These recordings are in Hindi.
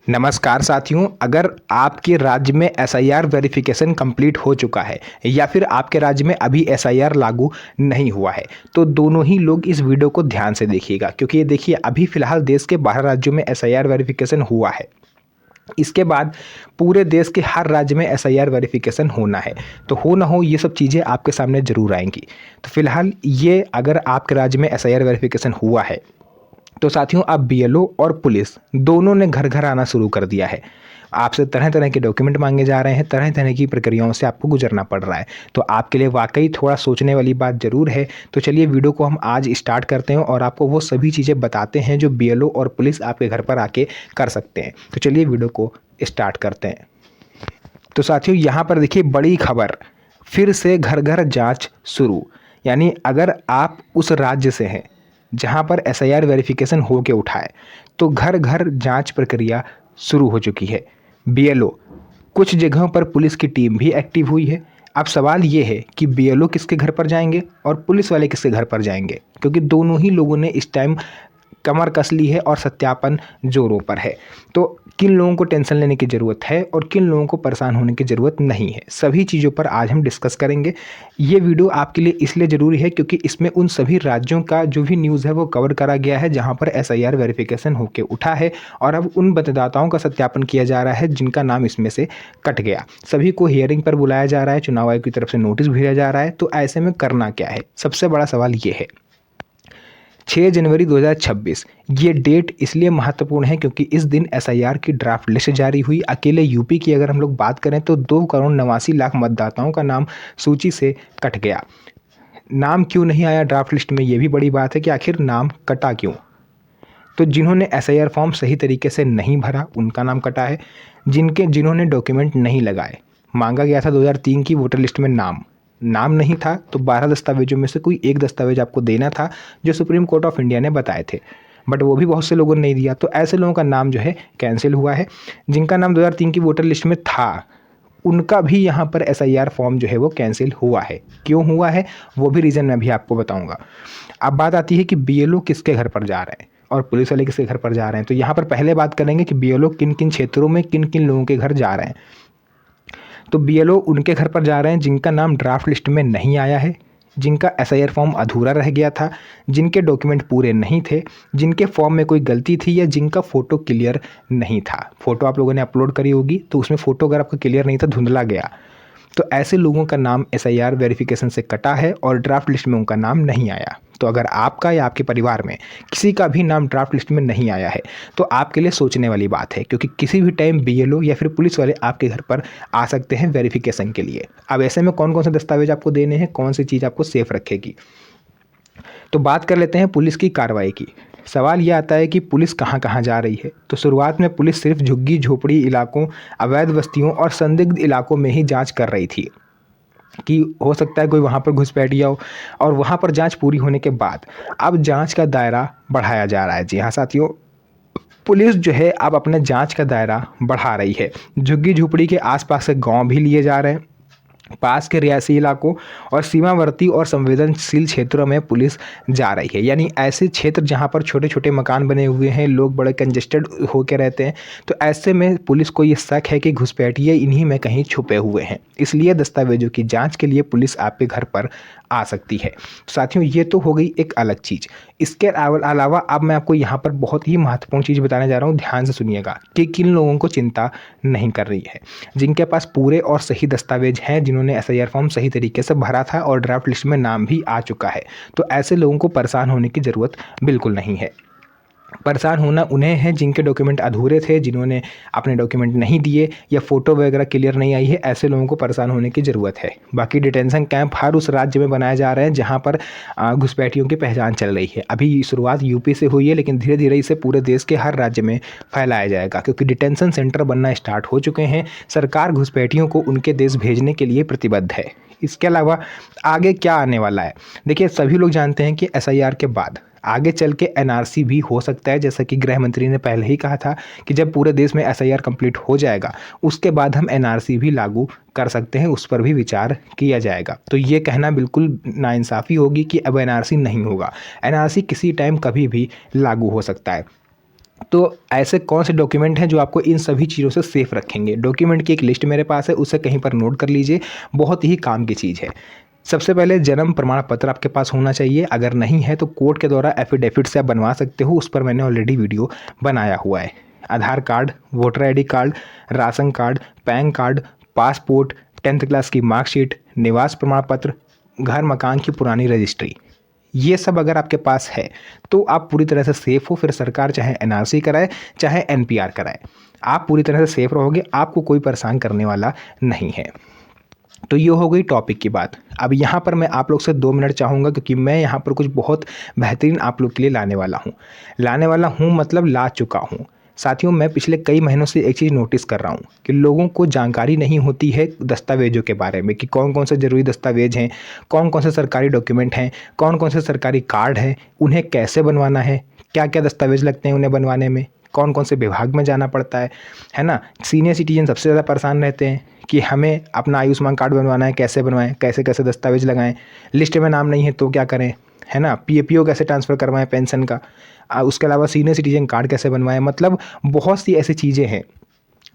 नमस्कार साथियों, अगर आपके राज्य में एसआईआर वेरिफिकेशन कंप्लीट हो चुका है या फिर आपके राज्य में अभी एसआईआर लागू नहीं हुआ है तो दोनों ही लोग इस वीडियो को ध्यान से देखिएगा, क्योंकि ये देखिए अभी फ़िलहाल देश के 12 राज्यों में एसआईआर वेरिफिकेशन हुआ है। इसके बाद पूरे देश के हर राज्य में एसआईआर वेरिफिकेशन होना है, तो हो ना हो ये सब चीज़ें आपके सामने ज़रूर आएंगी। तो फिलहाल ये अगर आपके राज्य में एसआईआर वेरिफिकेशन हुआ है तो साथियों अब बीएलओ और पुलिस दोनों ने घर घर आना शुरू कर दिया है। आपसे तरह तरह के डॉक्यूमेंट मांगे जा रहे हैं, तरह तरह की प्रक्रियाओं से आपको गुजरना पड़ रहा है। तो आपके लिए वाकई थोड़ा सोचने वाली बात ज़रूर है। तो चलिए वीडियो को हम आज स्टार्ट करते हैं और आपको वो सभी चीज़ें बताते हैं जो बीएलओ और पुलिस आपके घर पर आके कर सकते हैं। तो चलिए वीडियो को स्टार्ट करते हैं। तो साथियों यहाँ पर देखिए बड़ी खबर, फिर से घर घर जाँच शुरू। यानी अगर आप उस राज्य से हैं जहां पर एसआईआर वेरिफिकेशन हो के उठा है तो घर घर जांच प्रक्रिया शुरू हो चुकी है। बीएलओ, कुछ जगहों पर पुलिस की टीम भी एक्टिव हुई है। अब सवाल ये है कि बीएलओ किसके घर पर जाएंगे और पुलिस वाले किसके घर पर जाएंगे, क्योंकि दोनों ही लोगों ने इस टाइम कमर कस ली है और सत्यापन जोरों पर है। तो किन लोगों को टेंशन लेने की ज़रूरत है और किन लोगों को परेशान होने की ज़रूरत नहीं है, सभी चीज़ों पर आज हम डिस्कस करेंगे। ये वीडियो आपके लिए इसलिए ज़रूरी है क्योंकि इसमें उन सभी राज्यों का जो भी न्यूज़ है वो कवर करा गया है जहां पर एसआईआर वेरिफिकेशन होकर उठा है और अब उन मतदाताओं का सत्यापन किया जा रहा है जिनका नाम इसमें से कट गया। सभी को हियरिंग पर बुलाया जा रहा है, चुनाव आयोग की तरफ से नोटिस भेजा जा रहा है। तो ऐसे में करना क्या है, सबसे बड़ा सवाल ये है। 6 जनवरी 2026 ये डेट इसलिए महत्वपूर्ण है क्योंकि इस दिन एसआईआर की ड्राफ्ट लिस्ट जारी हुई। अकेले यूपी की अगर हम लोग बात करें तो 2,89,00,000 मतदाताओं का नाम सूची से कट गया। नाम क्यों नहीं आया ड्राफ्ट लिस्ट में, ये भी बड़ी बात है कि आखिर नाम कटा क्यों। तो जिन्होंने एसआईआर फॉर्म सही तरीके से नहीं भरा उनका नाम कटा है। जिन्होंने डॉक्यूमेंट नहीं लगाए, मांगा गया था 2003 की वोटर लिस्ट में नाम नहीं था तो 12 दस्तावेजों में से कोई एक दस्तावेज आपको देना था जो सुप्रीम कोर्ट ऑफ इंडिया ने बताए थे, बट वो भी बहुत से लोगों ने नहीं दिया। तो ऐसे लोगों का नाम जो है कैंसिल हुआ है। जिनका नाम 2003 की वोटर लिस्ट में था उनका भी यहाँ पर एसआईआर फॉर्म जो है वो कैंसिल हुआ है। क्यों हुआ है वो भी रीज़न मैं भी आपको बताऊँगा। अब बात आती है कि बीएलओ किसके घर पर जा रहे हैं और पुलिस वाले किसके घर पर जा रहे हैं। तो यहाँ पर पहले बात करेंगे कि बीएलओ किन किन क्षेत्रों में किन किन लोगों के घर जा रहे हैं। तो बीएलओ उनके घर पर जा रहे हैं जिनका नाम ड्राफ्ट लिस्ट में नहीं आया है, जिनका एसआईआर फॉर्म अधूरा रह गया था, जिनके डॉक्यूमेंट पूरे नहीं थे, जिनके फॉर्म में कोई गलती थी या जिनका फ़ोटो क्लियर नहीं था। फ़ोटो आप लोगों ने अपलोड करी होगी तो उसमें फ़ोटो अगर आपका क्लियर नहीं था, धुंधला गया, तो ऐसे लोगों का नाम एसआईआर वेरिफिकेशन से कटा है और ड्राफ्ट लिस्ट में उनका नाम नहीं आया। तो अगर आपका या आपके परिवार में किसी का भी नाम ड्राफ्ट लिस्ट में नहीं आया है तो आपके लिए सोचने वाली बात है, क्योंकि किसी भी टाइम बीएलओ या फिर पुलिस वाले आपके घर पर आ सकते हैं वेरिफिकेशन के लिए। अब ऐसे में कौन कौन से दस्तावेज आपको देने हैं, कौन सी चीज़ आपको सेफ रखेगी। तो बात कर लेते हैं पुलिस की कार्रवाई की। सवाल ये आता है कि पुलिस कहाँ कहाँ जा रही है। तो शुरुआत में पुलिस सिर्फ झुग्गी झोपड़ी इलाकों, अवैध बस्तियों और संदिग्ध इलाकों में ही जांच कर रही थी कि हो सकता है कोई वहाँ पर घुसपैठिया हो, और वहाँ पर जांच पूरी होने के बाद अब जांच का दायरा बढ़ाया जा रहा है। जी हाँ साथियों, पुलिस जो है अब अपने जांच का दायरा बढ़ा रही है। झुग्गी झोपड़ी के आसपास से गांव भी लिए जा रहे हैं, पास के रियासी इलाकों और सीमावर्ती और संवेदनशील क्षेत्रों में पुलिस जा रही है। यानी ऐसे क्षेत्र जहां पर छोटे छोटे मकान बने हुए हैं, लोग बड़े कंजेस्टेड होकर रहते हैं, तो ऐसे में पुलिस को ये शक है कि घुसपैठिए इन्हीं में कहीं छुपे हुए हैं। इसलिए दस्तावेजों की जांच के लिए पुलिस आपके घर पर आ सकती है। साथियों ये तो हो गई एक अलग चीज़। इसके अलावा अब मैं आपको यहाँ पर बहुत ही महत्वपूर्ण चीज़ बताने जा रहा हूँ, ध्यान से सुनिएगा कि किन लोगों को चिंता नहीं कर रही है। जिनके पास पूरे और सही दस्तावेज हैं, जिन्होंने एसआईआर फॉर्म सही तरीके से भरा था और ड्राफ्ट लिस्ट में नाम भी आ चुका है, तो ऐसे लोगों को परेशान होने की ज़रूरत बिल्कुल नहीं है। परेशान होना उन्हें है जिनके डॉक्यूमेंट अधूरे थे, जिन्होंने अपने डॉक्यूमेंट नहीं दिए या फ़ोटो वगैरह क्लियर नहीं आई है, ऐसे लोगों को परेशान होने की ज़रूरत है। बाकी डिटेंशन कैंप हर उस राज्य में बनाए जा रहे हैं जहां पर घुसपैठियों की पहचान चल रही है। अभी शुरुआत यूपी से हुई है, लेकिन धीरे धीरे इसे पूरे देश के हर राज्य में फैलाया जाएगा, क्योंकि डिटेंशन सेंटर बनना स्टार्ट हो चुके हैं। सरकार घुसपैठियों को उनके देश भेजने के लिए प्रतिबद्ध है। इसके अलावा आगे क्या आने वाला है, देखिए सभी लोग जानते हैं कि एसआईआर के बाद आगे चल के एनआरसी भी हो सकता है। जैसा कि गृह मंत्री ने पहले ही कहा था कि जब पूरे देश में एसआईआर कंप्लीट हो जाएगा उसके बाद हम एनआरसी भी लागू कर सकते हैं, उस पर भी विचार किया जाएगा। तो ये कहना बिल्कुल नाइंसाफ़ी होगी कि अब एनआरसी नहीं होगा। एनआरसी किसी टाइम कभी भी लागू हो सकता है। तो ऐसे कौन से डॉक्यूमेंट हैं जो आपको इन सभी चीज़ों से सेफ रखेंगे। डॉक्यूमेंट की एक लिस्ट मेरे पास है, उसे कहीं पर नोट कर लीजिए, बहुत ही काम की चीज़ है। सबसे पहले जन्म प्रमाण पत्र आपके पास होना चाहिए, अगर नहीं है तो कोर्ट के द्वारा एफिडेविट से आप बनवा सकते हो, उस पर मैंने ऑलरेडी वीडियो बनाया हुआ है। Aadhaar card, voter ID card, ration card, PAN card, passport, 10th class की मार्कशीट, निवास प्रमाण पत्र, घर मकान की पुरानी रजिस्ट्री, ये सब अगर आपके पास है तो आप पूरी तरह से सेफ़ हो। फिर सरकार चाहे एनआरसी कराए चाहे एनपीआर कराए, आप पूरी तरह से सेफ़ रहोगे, आपको कोई परेशान करने वाला नहीं है। तो ये हो गई टॉपिक की बात। अब यहाँ पर मैं आप लोग से 2 मिनट चाहूँगा, क्योंकि मैं यहाँ पर कुछ बहुत बेहतरीन आप लोग के लिए लाने वाला हूँ मतलब ला चुका हूँ। साथियों, मैं पिछले कई महीनों से एक चीज़ नोटिस कर रहा हूँ कि लोगों को जानकारी नहीं होती है दस्तावेज़ों के बारे में, कि कौन कौन से ज़रूरी दस्तावेज़ हैं, कौन कौन से सरकारी डॉक्यूमेंट हैं, कौन कौन से सरकारी कार्ड हैं, उन्हें कैसे बनवाना है, क्या क्या दस्तावेज़ लगते हैं उन्हें बनवाने में, कौन कौन से विभाग में जाना पड़ता है ना। सीनियर सिटीजन सबसे ज़्यादा परेशान रहते हैं कि हमें अपना आयुष्मान कार्ड बनवाना है, कैसे बनवाएं, कैसे कैसे दस्तावेज लगाएं, लिस्ट में नाम नहीं है तो क्या करें, है ना। पीएपीओ कैसे ट्रांसफ़र करवाएं पेंशन का, उसके अलावा सीनियर सिटीजन कार्ड कैसे बनवाएं, मतलब बहुत सी ऐसी चीज़ें हैं।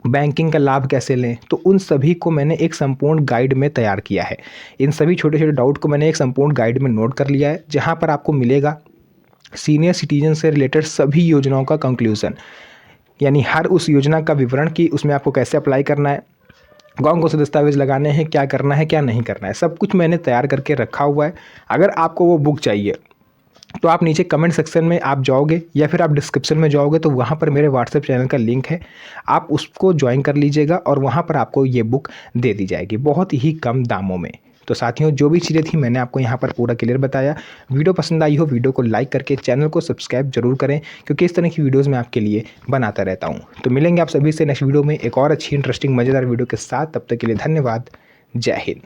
बैंकिंग का लाभ कैसे लें, तो उन सभी को मैंने एक संपूर्ण गाइड में तैयार किया है। इन सभी छोटे छोटे डाउट को मैंने एक संपूर्ण गाइड में नोट कर लिया है, जहाँ पर आपको मिलेगा सीनियर सिटीजन से रिलेटेड सभी योजनाओं का कंक्लूजन, यानी हर उस योजना का विवरण कि उसमें आपको कैसे अप्लाई करना है, कौन कौन से दस्तावेज लगाने हैं, क्या करना है क्या नहीं करना है, सब कुछ मैंने तैयार करके रखा हुआ है। अगर आपको वो बुक चाहिए तो आप नीचे कमेंट सेक्शन में आप जाओगे या फिर आप डिस्क्रिप्शन में जाओगे तो वहाँ पर मेरे व्हाट्सएप चैनल का लिंक है, आप उसको ज्वाइन कर लीजिएगा और वहाँ पर आपको ये बुक दे दी जाएगी बहुत ही कम दामों में। तो साथियों, जो भी चीज़ें थी मैंने आपको यहाँ पर पूरा क्लियर बताया। वीडियो पसंद आई हो, वीडियो को लाइक करके चैनल को सब्सक्राइब जरूर करें, क्योंकि इस तरह की वीडियोज़ मैं आपके लिए बनाता रहता हूँ। तो मिलेंगे आप सभी से नेक्स्ट वीडियो में एक और अच्छी इंटरेस्टिंग मज़ेदार वीडियो के साथ। तब तक के लिए धन्यवाद। जय हिंद।